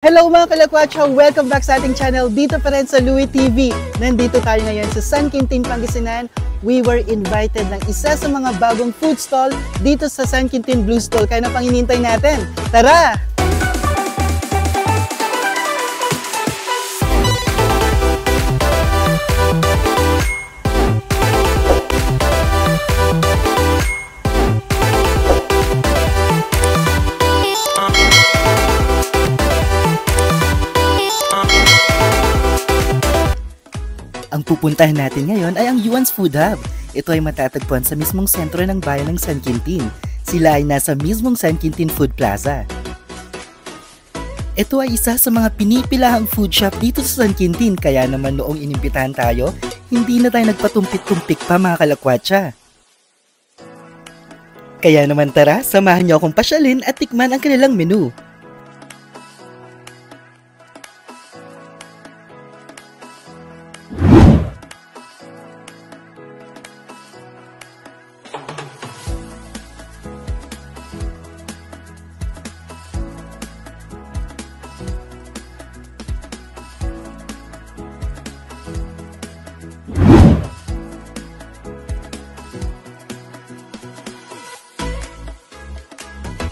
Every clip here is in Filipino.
Hello mga kalakwatsa! Welcome back sa ating channel dito pa rin sa Louie TV. Nandito tayo ngayon sa San Quintin, Pangasinan. We were invited ng isa sa mga bagong food stall dito sa San Quintin Blue Stall. Kaya na pang hinihintay natin. Tara! Ang pupuntahan natin ngayon ay ang Yuan's Food Hub. Ito ay matatagpuan sa mismong sentro ng bayan ng San Quintin. Sila ay nasa mismong San Quintin Food Plaza. Ito ay isa sa mga pinipilahang food shop dito sa San Quintin, kaya naman noong inimbitahan tayo, hindi na tayo nagpatumpik-tumpik pa mga kalakwatsa. Kaya naman tara, samahan niyo akong pasyalin at tikman ang kanilang menu.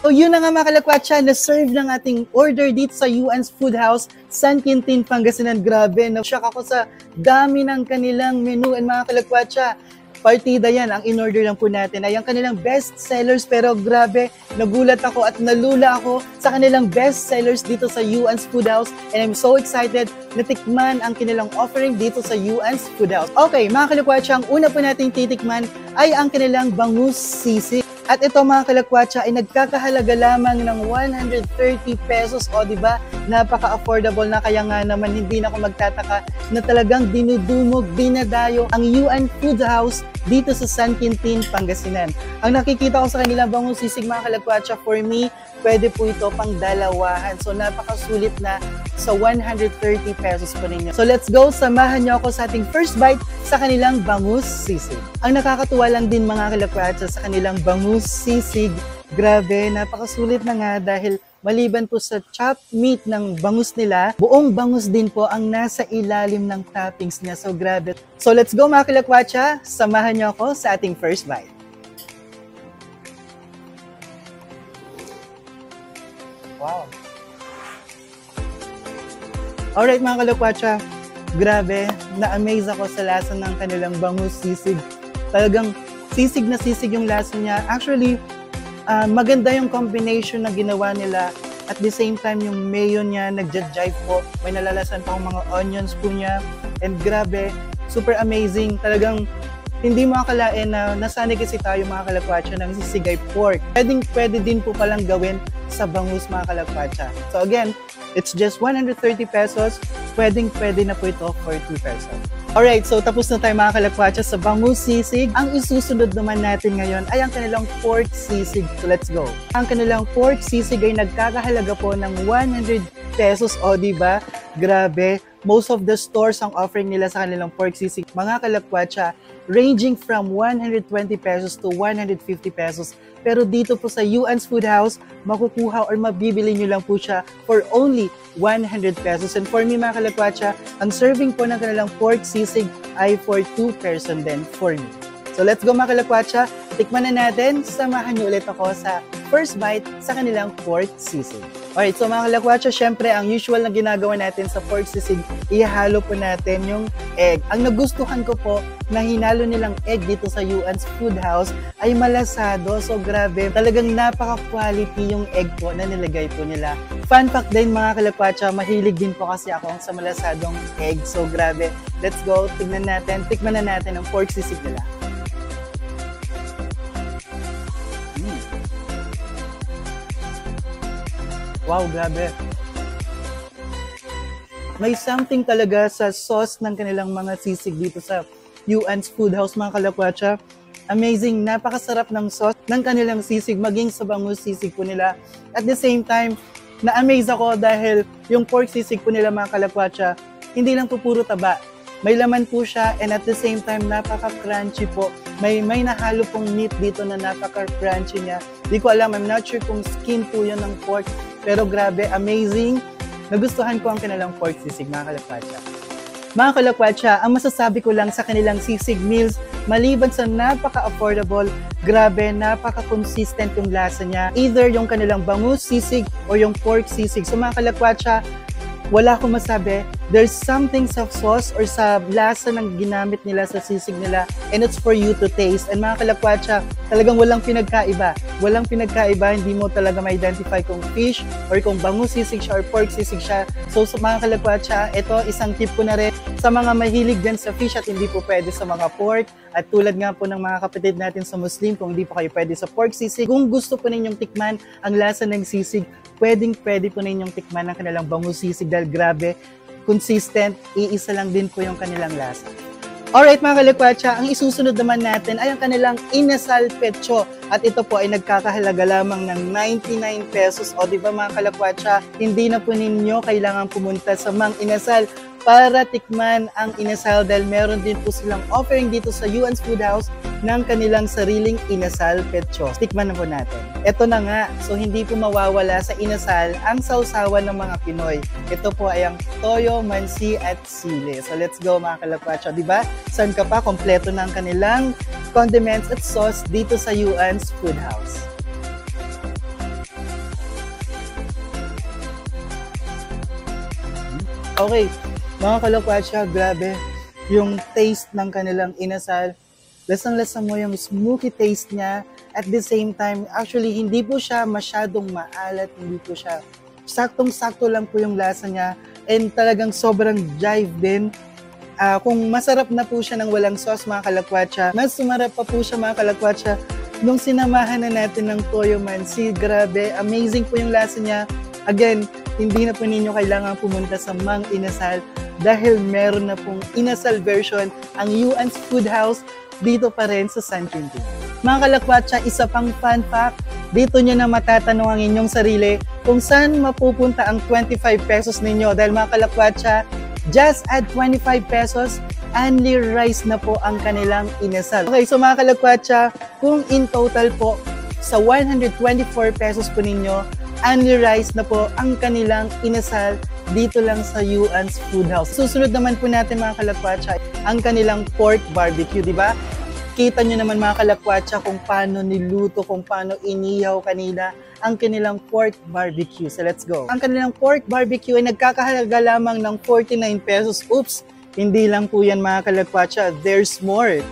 So yun na nga mga kalakwatsa, na-serve ng ating order dito sa Yuan's Food House, San Quintin, Pangasinan. Grabe, na-shock ako sa dami ng kanilang menu. And mga kalakwatsa, partida yan, ang in-order lang po natin ay ang kanilang best sellers. Pero grabe, nagulat ako at nalula ako sa kanilang best sellers dito sa Yuan's Food House. And I'm so excited na tikman ang kanilang offering dito sa Yuan's Food House. Okay, mga kalakwatsa, ang una po nating titikman ay ang kanilang bangus sisig. At ito mga kalakwatsa ay nagkakahalaga lamang ng 130 pesos. O diba, napaka-affordable na, kaya nga naman hindi na ako magtataka na talagang dinudumog, dinadayo ang Yuan Food House dito sa San Quintin, Pangasinan. Ang nakikita ko sa kanilang bangus sisig mga kalakwatsa, for me, pwede po ito pang dalawahan. So napakasulit na sa 130 pesos po ninyo. So let's go, samahan niyo ako sa ating first bite sa kanilang bangus sisig. Ang nakakatuwa lang din mga kalakwatsa sa kanilang bangus sisig, grabe, napakasulit na nga dahil maliban po sa chopped meat ng bangus nila, buong bangus din po ang nasa ilalim ng toppings niya. So grabe. So let's go mga kalakwatsa, samahan niyo ako sa ating first bite. Wow. Alright mga kalakwatsa, grabe, na-amaze ako sa lasa ng kanilang bangus sisig. Talagang sisig na sisig yung lasa niya. Actually, maganda yung combination na ginawa nila. At the same time, yung mayo niya, nag-jive po. May nalalasan pa akong mga onions po niya. And grabe, super amazing. Talagang hindi mo akalain na nasanay kasi tayo mga kalakwatsa ng sisigay pork. Pwede din po palang gawin sa bangus mga kalakwatsa. So again, it's just 130 pesos. Pwede na po ito for 2 pesos. Alright, so tapos na tayo mga kalakwatsa sa bangus sisig. Ang isusunod naman natin ngayon ay ang kanilang pork sisig. So let's go. Ang kanilang pork sisig ay nagkakahalaga po ng 100 pesos. O diba? Grabe. Most of the stores ang offering nila sa kanilang pork sisig, mga kalakwatsa, ranging from 120 pesos to 150 pesos. Pero dito po sa Yuan's Food House, makukuha or mabibili nyo lang po siya for only 100 pesos. And for me mga kalakwatsa, ang serving po ng kanilang pork sisig ay for 2 person din for me. So let's go mga kalakwatsa, tikman na natin, samahan nyo ulit ako sa first bite sa kanilang pork sisig. Alright, so mga kalakwatsa, syempre ang usual na ginagawa natin sa pork sisig, ihalo po natin yung egg. Ang nagustuhan ko po na hinalo nilang egg dito sa Yuan's Food House ay malasado. So grabe, talagang napaka-quality yung egg po na nilagay po nila. Fun fact din mga kalakwatsa, mahilig din po kasi ako sa malasadong egg. So grabe, let's go, tikman na natin ang pork sisig nila. Wow, grabe. May something talaga sa sauce ng kanilang mga sisig dito sa Yuan's Food House, mga kalakwatsa. Amazing, napakasarap ng sauce ng kanilang sisig, maging sa bangus sisig po nila. At the same time, na-amaze ako dahil yung pork sisig po nila mga kalakwatsa, hindi lang po puro taba. May laman po siya and at the same time, napaka-crunchy po. May nahalo pong meat dito na napaka-crunchy niya. Di ko alam, I'm not sure kung skin po yun ng pork. Pero grabe, amazing. nagustuhan ko ang kanilang pork sisig, mga kalakwatsa. Mga kalakwatsa, ang masasabi ko lang sa kanilang sisig meals, maliban sa napaka-affordable, grabe, napaka-consistent yung lasa niya. Either yung kanilang bangus sisig o yung pork sisig. So mga kalakwatsa, wala akong masabi. There's something sa sauce or sa lasa ng ginamit nila sa sisig nila, and it's for you to taste. And mga kalakwatsa, talagang walang pinagkaiba. Walang pinagkaiba, hindi mo talaga ma-identify kung fish or kung bangus sisig siya or pork sisig siya. So sa mga kalakwatsa, ito isang tip ko na rin sa mga mahilig dyan sa fish at hindi po pwede sa mga pork. At tulad nga po ng mga kapatid natin sa Muslim, kung hindi po kayo pwede sa pork sisig, kung gusto po ninyong tikman ang lasa ng sisig, pwede po ninyong tikman ang kanilang bangus sisig dahil grabe, consistent, iisa lang din po yung kanilang lasa. Alright mga kalakwatsa, ang isusunod naman natin ay ang kanilang inasal pecho. At ito po ay nagkakahalaga lamang ng 99 pesos. O diba mga kalakwatsa, hindi na po ninyo kailangan pumunta sa Mang Inasal para tikman ang inasal dahil meron din po silang offering dito sa Yuan's Food House ng kanilang sariling inasal pecho. Tikman na po natin. Ito na nga, so hindi po mawawala sa inasal ang sausawan ng mga Pinoy. Ito po ay ang toyo, mansi at sili. So let's go mga kalakwatsa, diba? Saan ka pa? Kompleto na ang kanilang condiments at sauce dito sa Yuan's Food House. Okay, mga kalakwatsa, grabe yung taste ng kanilang inasal. Lasang-lasa mo yung smoky taste niya. At the same time, actually, hindi po siya masyadong maalat. Hindi po siya, saktong-sakto lang po yung lasa niya. And talagang sobrang jive din. Kung masarap na po siya ng walang sauce, mga kalakwatsa, mas sumarap pa po siya, mga kalakwatsa, nung sinamahan na natin ng toyo mansi. Grabe, amazing po yung lasa niya. Again, hindi na po ninyo kailangan pumunta sa Mang Inasal dahil meron na pong inasal version ang Yuan's Food House dito pa rin sa San Quintin. Mga kalakwatsa, isa pang fun fact, dito nyo na matatanong ang inyong sarili kung saan mapupunta ang 25 pesos ninyo. Dahil mga kalakwatsa, just add 25 pesos, only rice na po ang kanilang inasal. Okay, so mga kalakwatsa, kung in total po, sa 124 pesos po ninyo, only rice na po ang kanilang inasal dito lang sa Yuan's Food House. Susunod naman po natin mga kalakwatsa, ang kanilang pork barbecue, di ba? Kita nyo naman mga kalakwatsa kung paano niluto, kung paano inihaw kanila ang kanilang pork barbecue. So let's go. Ang kanilang pork barbecue ay nagkakahalaga lamang ng 49 pesos. Oops! Hindi lang po yan mga kalakwatsa. There's more.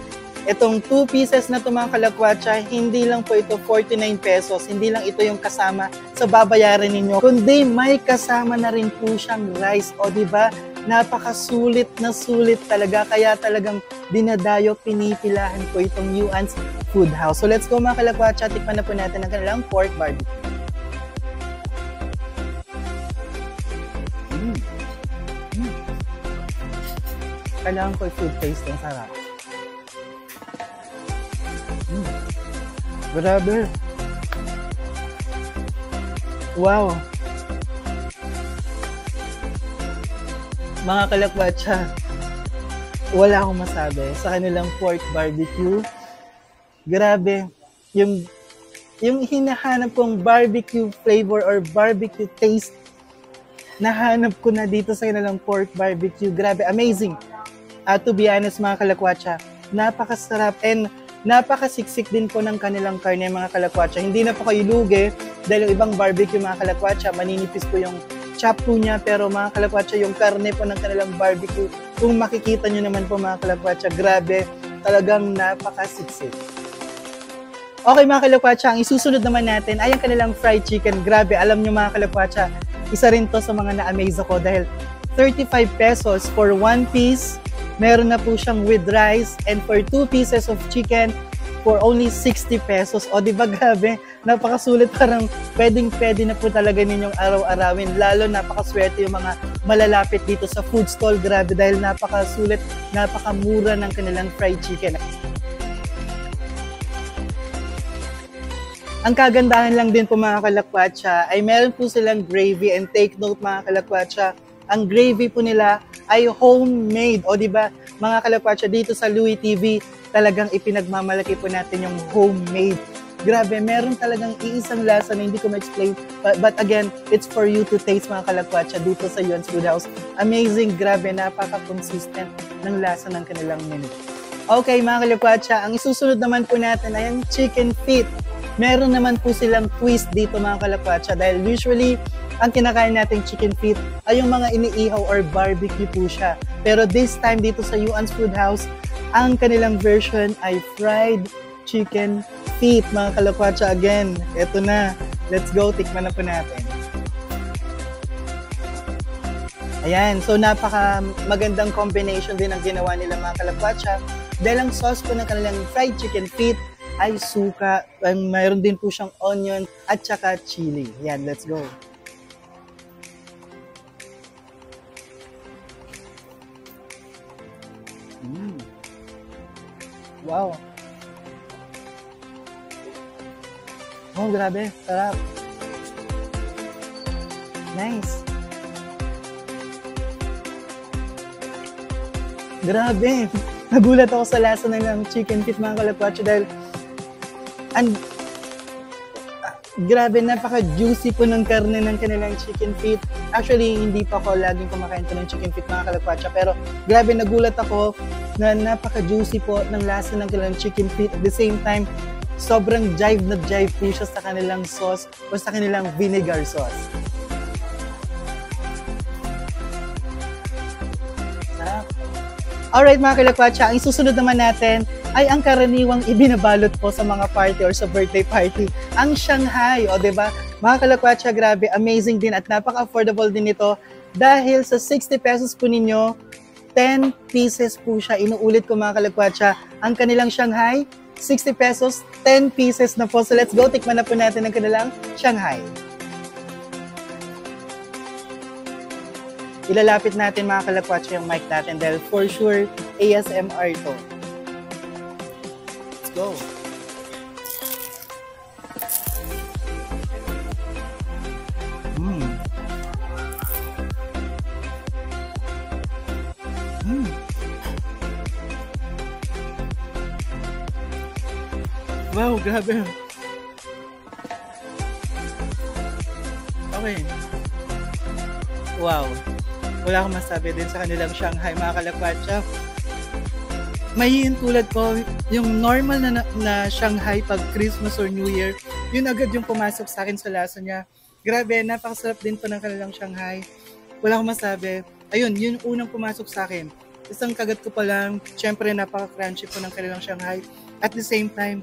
Itong 2 pieces na ito mga kalakwatsa, hindi lang po ito 49 pesos. Hindi lang ito yung kasama sa babayaran ninyo. Kundi may kasama na rin po siyang rice. O diba? Napakasulit na sulit talaga. Kaya talagang dinadayo, pinipilahan po itong Yuan's Food House. So let's go mga kalakwatsa, tikman na po natin ang kanilang pork barbecue. Kailangan ko food taste ng sarap. Grabe. Wow. Mga kalakwatsa, wala akong masabi sa kanilang pork barbecue. Grabe. Yung hinahanap kong barbecue flavor or barbecue taste, nahanap ko na dito sa kanilang pork barbecue. Grabe, amazing. To be honest mga kalakwatsa, napakasarap and napakasiksik din po ng kanilang karne mga kalakwatsa. Hindi na po kayo lugi dahil yung ibang barbecue mga kalakwatsa, maninipis po yung chop po niya, pero mga kalakwatsa, yung karne po ng kanilang barbecue, kung makikita nyo naman po mga kalakwatsa, grabe, talagang napakasiksik. Okay mga kalakwatsa, ang isusunod naman natin ay ang kanilang fried chicken. Grabe, alam nyo mga kalakwatsa, isa rin to sa mga na-amaze ako dahil 35 pesos for 1 piece. Meron na po siyang with rice, and for 2 pieces of chicken for only 60 pesos. O diba grabe, napakasulit, parang pwedeng-pwede na po talaga ninyong araw-arawin. Lalo napakaswerte yung mga malalapit dito sa food stall. Grabe dahil napakasulit, napakamura ng kanilang fried chicken. Ang kagandahan lang din po mga kalakwatsa ay meron po silang gravy, and take note mga kalakwatsa, ang gravy po nila ay homemade. O diba, mga kalakwatsa, dito sa Louie TV, talagang ipinagmamalaki po natin yung homemade Grabe, meron talagang iisang lasa na hindi ko ma-explain. But again, it's for you to taste mga kalakwatsa dito sa Yuan's Foodhouse. Amazing, grabe, napaka-consistent ng lasa ng kanilang menu. Okay mga kalakwatsa, ang isusunod naman po natin ay ang chicken feet. Meron naman po silang twist dito mga kalakwatsa dahil usually ang kinakain nating chicken feet ay yung mga iniihaw or barbecue po siya. Pero this time dito sa Yuan's Foodhouse, ang kanilang version ay fried chicken feet mga kalakwatsa. Again, eto na. Let's go, tikman na po natin. Ayan, so napaka magandang combination din ang ginawa nila mga kalakwatsa. Dahil ang sauce po ng kanilang fried chicken feet ay suka, mayroon din po siyang onion at saka chili. Ayan, let's go. Wow. Oh, grabe. Sarap. Nice. Grabe. Nagulat ako sa lasa ng chicken feet mga kalakwatsa dahil grabe, napaka-juicy po ng karne ng kanilang chicken feet. Actually, hindi pa ako laging kumakain ko ng chicken feet mga kalakwatsa pero grabe, nagulat ako na napaka-juicy po ng lasa ng kanilang chicken feet. At the same time, sobrang jive na jive po siya sa kanilang sauce o sa kanilang vinegar sauce. Alright mga kalakwatsa, ang isusunod naman natin ay ang karaniwang ibinabalot po sa mga party or sa birthday party, ang Shanghai. O diba? Mga kalakwatsa, grabe, amazing din at napaka-affordable din ito dahil sa 60 pesos po ninyo, 10 pieces po siya. Inuulit ko mga kalakwatsa, ang kanilang Shanghai, 60 pesos, 10 pieces na po. So let's go, tikman na po natin ang kanilang Shanghai. Ilalapit natin mga kalakwatsa yung mic natin dahil for sure ASMR ito. Let's go. Wow, grabe. Okay. Wow. Wala akong masabi din sa kanilang Shanghai mga kalakwatsa. May tulad ko, yung normal na Shanghai pag Christmas or New Year, yun agad yung pumasok sa akin sa lasa niya. Grabe, napakasarap din po ng kanilang Shanghai. Wala akong masabi. Ayun, yun unang pumasok sa akin. Isang kagat ko pa lang, syempre napaka-crunchy po ng kanilang Shanghai. At the same time,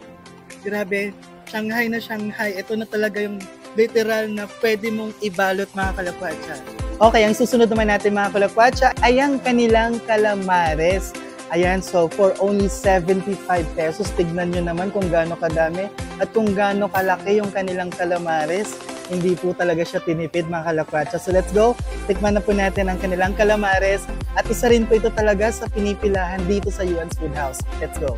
grabe, Shanghai na Shanghai. Ito na talaga yung literal na pwede mong ibalot mga kalakwatsa. Okay, ang susunod naman natin mga kalakwatsa ay ang kanilang calamares. Ayan, so for only 75 pesos, tignan nyo naman kung gaano kadami at kung gaano kalaki yung kanilang calamares. Hindi po talaga siya tinipid mga kalakwatsa. So let's go, tikman na po natin ang kanilang calamares at isa rin po ito talaga sa pinipilahan dito sa Yuan's Foodhouse. Let's go.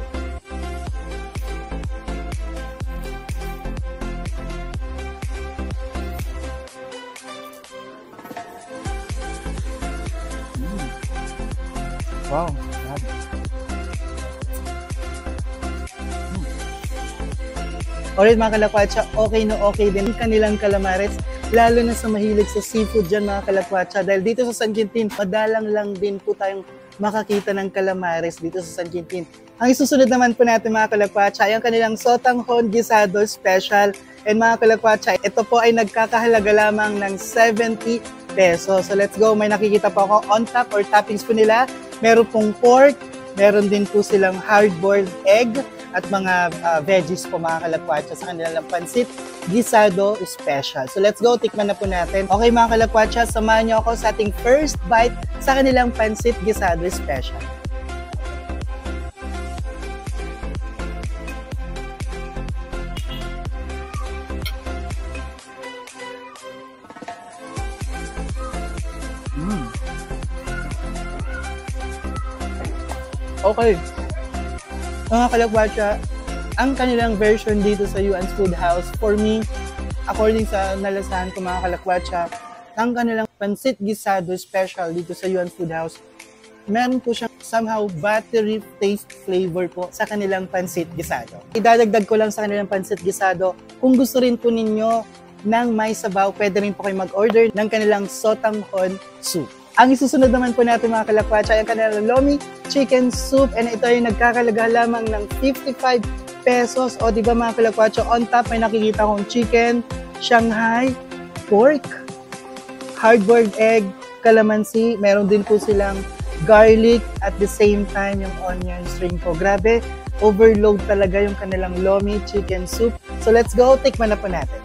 Wow, grabe. Alright mga kalakwatsa, okay na okay din kanilang calamares, lalo na sa mahilig sa seafood dyan mga kalakwatsa. Dahil dito sa San Quintin, madalang lang din po tayong makakita ng calamares dito sa San Quintin. Ang isusunod naman po natin mga kalakwatsa ay ang kanilang sotanghon gisado special. And mga kalakwatsa, ito po ay nagkakahalaga lamang ng 70 pesos. So let's go, may nakikita po ako on top or toppings po nila. Meron pong pork, meron din po silang hard-boiled egg at mga veggies po mga kalakwatsa sa kanilang pansit gisado special. So let's go, tikman na po natin. Okay mga kalakwatsa, samahan niyo ako sa ating first bite sa kanilang pansit gisado special. Okay. Mga kalakwatsa, ang kanilang version dito sa Yuan's Foodhouse, for me, according sa nalasahan ko mga kalakwatsa, ang kanilang pansit gisado special dito sa Yuan's Foodhouse, meron po siyang somehow buttery taste flavor po sa kanilang pansit gisado. Idadagdag ko lang sa kanilang pansit gisado, kung gusto rin po ninyo ng may sabaw, pwede rin po kayo mag-order ng kanilang sotanghon soup. Ang isusunod naman po natin mga kalakwatsa ay ang kanilang lomi chicken soup, and ito ay nagkakalaga lamang ng 55 pesos. O diba mga kalakwatsa, on top may nakikita kong chicken, Shanghai, pork, hard-boiled egg, calamansi, meron din po silang garlic at the same time yung onion string po. Grabe, overload talaga yung kanilang lomi chicken soup. So let's go, tikman na po natin.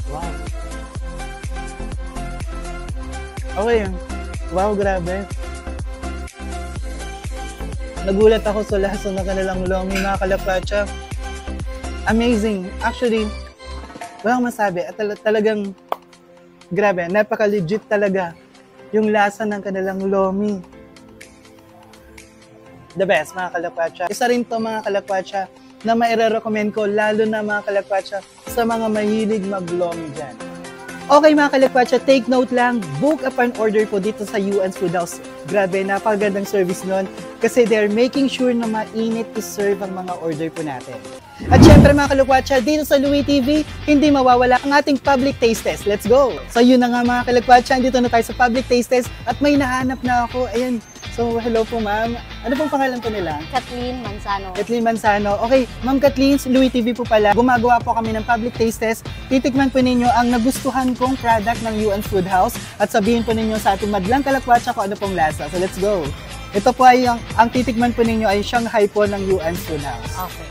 Wow. Okay. Wow, grabe. Nagulat ako sa lasa ng kanilang lomi mga kalakwatsa. Amazing. Actually, walang masabi. At talagang grabe, napaka-legit talaga yung lasa ng kanilang lomi. The best mga kalakwatsa. Isa rin to mga kalakwatsa na maire-recommend ko lalo na mga kalakwatsa sa mga mahilig mag-lomi dyan. Okay mga kalakwatsa, take note lang, book upon order po dito sa Yuan's Food House. Grabe, napakagandang service nun kasi they're making sure na mainit to serve ang mga order po natin. At syempre mga kalakwatsa, dito sa Louie TV, hindi mawawala ang ating public taste test. Let's go! So yun na nga mga kalakwatsa, dito na tayo sa public taste test at may nahanap na ako. Ayun. So, hello po ma'am. Ano pong pangalan po nila? Kathleen Manzano. Kathleen Manzano. Okay, Ma'am Kathleen, Louie TV po pala. Gumagawa po kami ng public taste test. Titikman po ninyo ang nagustuhan kong product ng Yuan's Food House at sabihin po ninyo sa ating madlang kalakwatsa kung ano pong lasa. So, let's go. Ito po ay ang titikman po ninyo ay Shanghai po ng Yuan's Food House. Okay.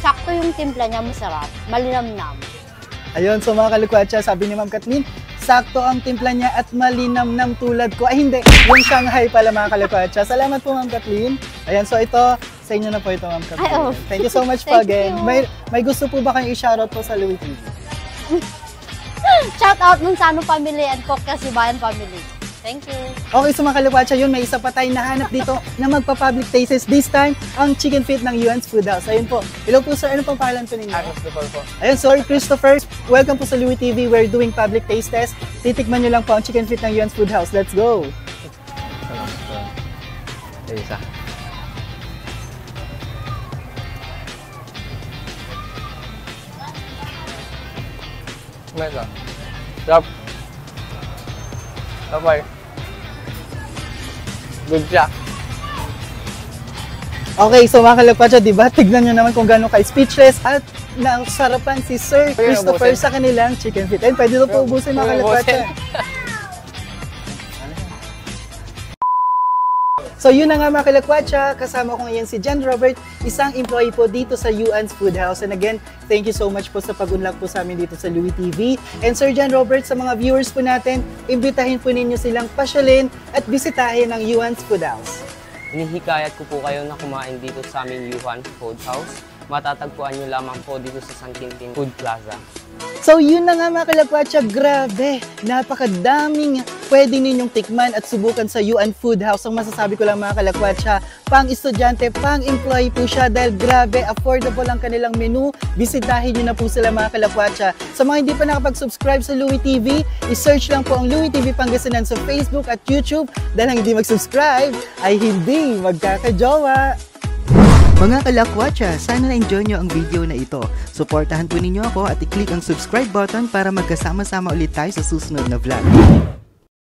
Sakto yung timpla niya, masarap. Malinamnam. Ayun, so mga kalakwatsa, sabi ni Ma'am Kathleen, sakto ang timpla niya at malinamnam tulad ko. Ay hindi, yung Shanghai pala mga kalakwatsa. Salamat po Ma'am Kathleen. Ayan, so ito, sa inyo na po ito Ma'am Kathleen. Ay, oh. Thank you so much po again. you. May gusto po ba kayong i-shoutout po sa Louie TV? Shout out Manzano family and Cook Kasibayan family. Thank you. Okay, so mga kalakwatsa, yun, may isa pa tayong nahanap dito na magpa-public tastes. This time, ang chicken feet ng Yuan's Food House. Ayun po. Hello po sir, ano pong pangalan po ninyo? Christopher po. Ayun, sorry Christopher. Welcome po sa Louie TV. We're doing public taste test. Titikman nyo lang po ang chicken feet ng Yuan's Food House. Let's go! Isa. Mesa. Sarap. Okay. Good siya. Okay, so mga kalakwatsa, diba? Tignan nyo naman kung gano'n kay speechless at nasarapan si Sir Christopher sa kanilang chicken feet. Ayun, pwede ito po ubusin mga kalakwatsa. So yun na nga mga kalakwatsa, kasama ko ngayon si Jen Robert, isang employee po dito sa Yuan's Food House. And again, thank you so much po sa pag-unlock po sa amin dito sa Louie TV. And Sir Jen Robert, sa mga viewers po natin, imbitahin po ninyo silang pasyalin at bisitahin ang Yuan's Food House. Inihikayat ko po kayo na kumain dito sa aming Yuan Food House. Matatagpuan nyo lamang po dito sa San Quintin Food Plaza. So yun na nga mga kalakwatsa, grabe, napakadaming pwede ninyong tikman at subukan sa Yuan Food House. Ang masasabi ko lang mga kalakwatsa, pang estudyante, pang employee po siya dahil grabe, affordable ang kanilang menu. Bisitahin nyo na po sila mga kalakwatsa. Sa mga hindi pa nakapag-subscribe sa Louie TV, i-search lang po ang Louie TV Pangasinan sa Facebook at YouTube dahil ang hindi mag-subscribe ay hindi magkakajowa. Mga kalakwatsa, sana na-enjoy nyo ang video na ito. Suportahan po ninyo ako at i-click ang subscribe button para magkasama-sama ulit tayo sa susunod na vlog.